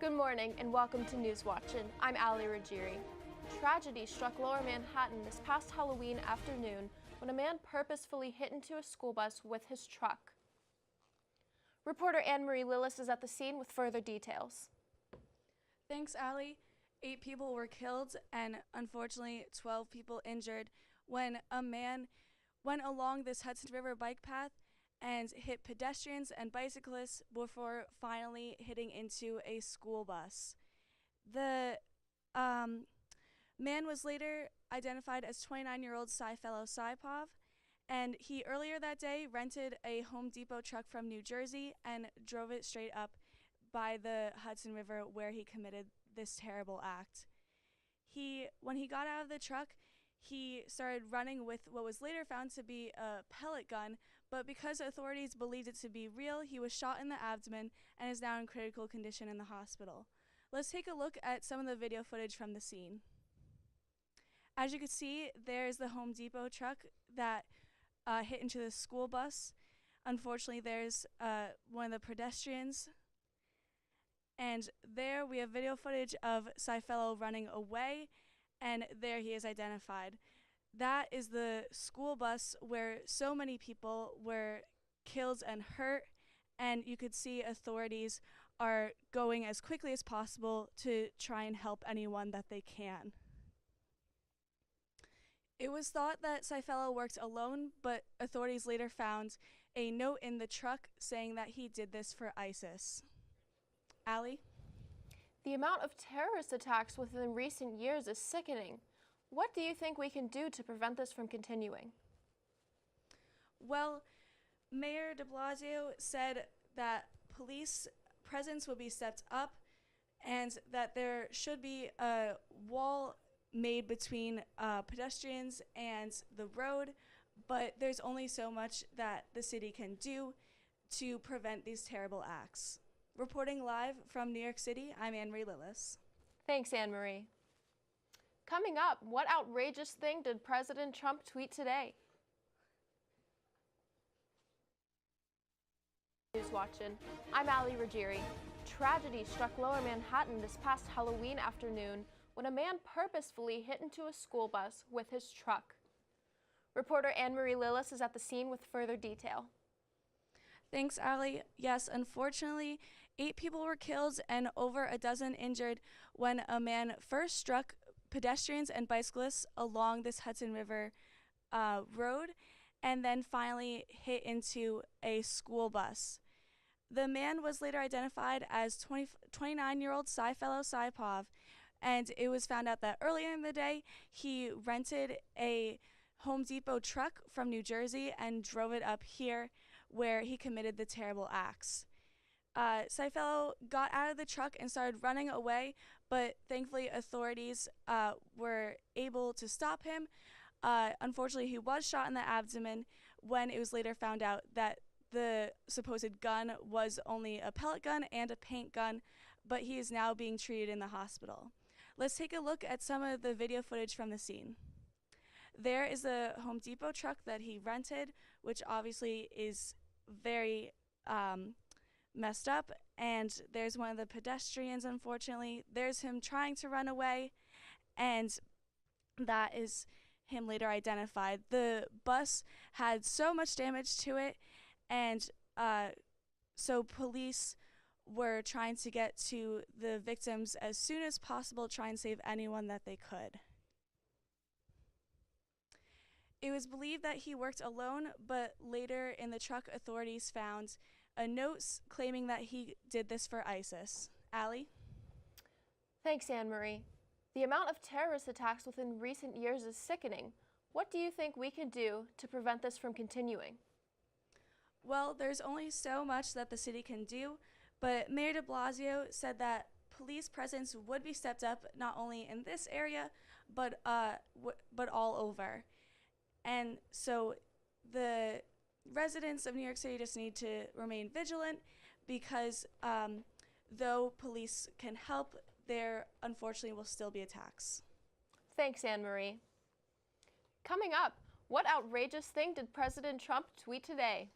Good morning and welcome to News Watchin'. I'm Ali Ruggieri. Tragedy struck Lower Manhattan this past Halloween afternoon when a man purposefully hit into a school bus with his truck. Reporter Annemarie Lillis is at the scene with further details. Thanks, Ali. 8 people were killed and unfortunately 12 people injured when a man went along this Hudson River bike path and hit pedestrians and bicyclists before finally hitting into a school bus. The man was later identified as 29-year-old Fellow Saipov, and he earlier that day rented a Home Depot truck from New Jersey and drove it straight up by the Hudson River where he committed this terrible act. When he got out of the truck, he started running with what was later found to be a pellet gun, but because authorities believed it to be real, he was shot in the abdomen and is now in critical condition in the hospital. Let's take a look at some of the video footage from the scene. As you can see, there's the Home Depot truck that hit into the school bus. Unfortunately, there's one of the pedestrians. And there we have video footage of Fellow running away, and there he is identified. That is the school bus where so many people were killed and hurt, and you could see authorities are going as quickly as possible to try and help anyone that they can. It was thought that Fellow worked alone, but authorities later found a note in the truck saying that he did this for ISIS. Ali? The amount of terrorist attacks within recent years is sickening. What do you think we can do to prevent this from continuing? Well, Mayor de Blasio said that police presence will be stepped up and that there should be a wall made between pedestrians and the road, but there's only so much that the city can do to prevent these terrible acts. Reporting live from New York City, I'm Annemarie Lillis. Thanks, Annemarie. Coming up, what outrageous thing did President Trump tweet today? News Watchin'. I'm Ali Ruggieri. Tragedy struck Lower Manhattan this past Halloween afternoon when a man purposefully hit into a school bus with his truck. Reporter Annemarie Lillis is at the scene with further detail. Thanks, Ali. Yes, unfortunately, 8 people were killed and over a dozen injured when a man first struck pedestrians and bicyclists along this Hudson River road and then finally hit into a school bus. The man was later identified as 29-year-old Fellow Saipov, and it was found out that earlier in the day he rented a Home Depot truck from New Jersey and drove it up here where he committed the terrible acts. Fellow got out of the truck and started running away, but thankfully authorities were able to stop him. Unfortunately, he was shot in the abdomen when it was later found out that the supposed gun was only a pellet gun and a paint gun, but he is now being treated in the hospital. Let's take a look at some of the video footage from the scene. There is the Home Depot truck that he rented, which obviously is very messed up, and there's one of the pedestrians, unfortunately. There's him trying to run away, and that is him later identified. The bus had so much damage to it, and so police were trying to get to the victims as soon as possible, try and save anyone that they could. It was believed that he worked alone, but later in the truck, authorities found a note claiming that he did this for ISIS. Ali? Thanks, Annemarie. The amount of terrorist attacks within recent years is sickening. What do you think we can do to prevent this from continuing? Well, there's only so much that the city can do, but Mayor de Blasio said that police presence would be stepped up not only in this area, but all over. And so the residents of New York City just need to remain vigilant because though police can help, there unfortunately will still be attacks. Thanks, Annemarie. Coming up, what outrageous thing did President Trump tweet today?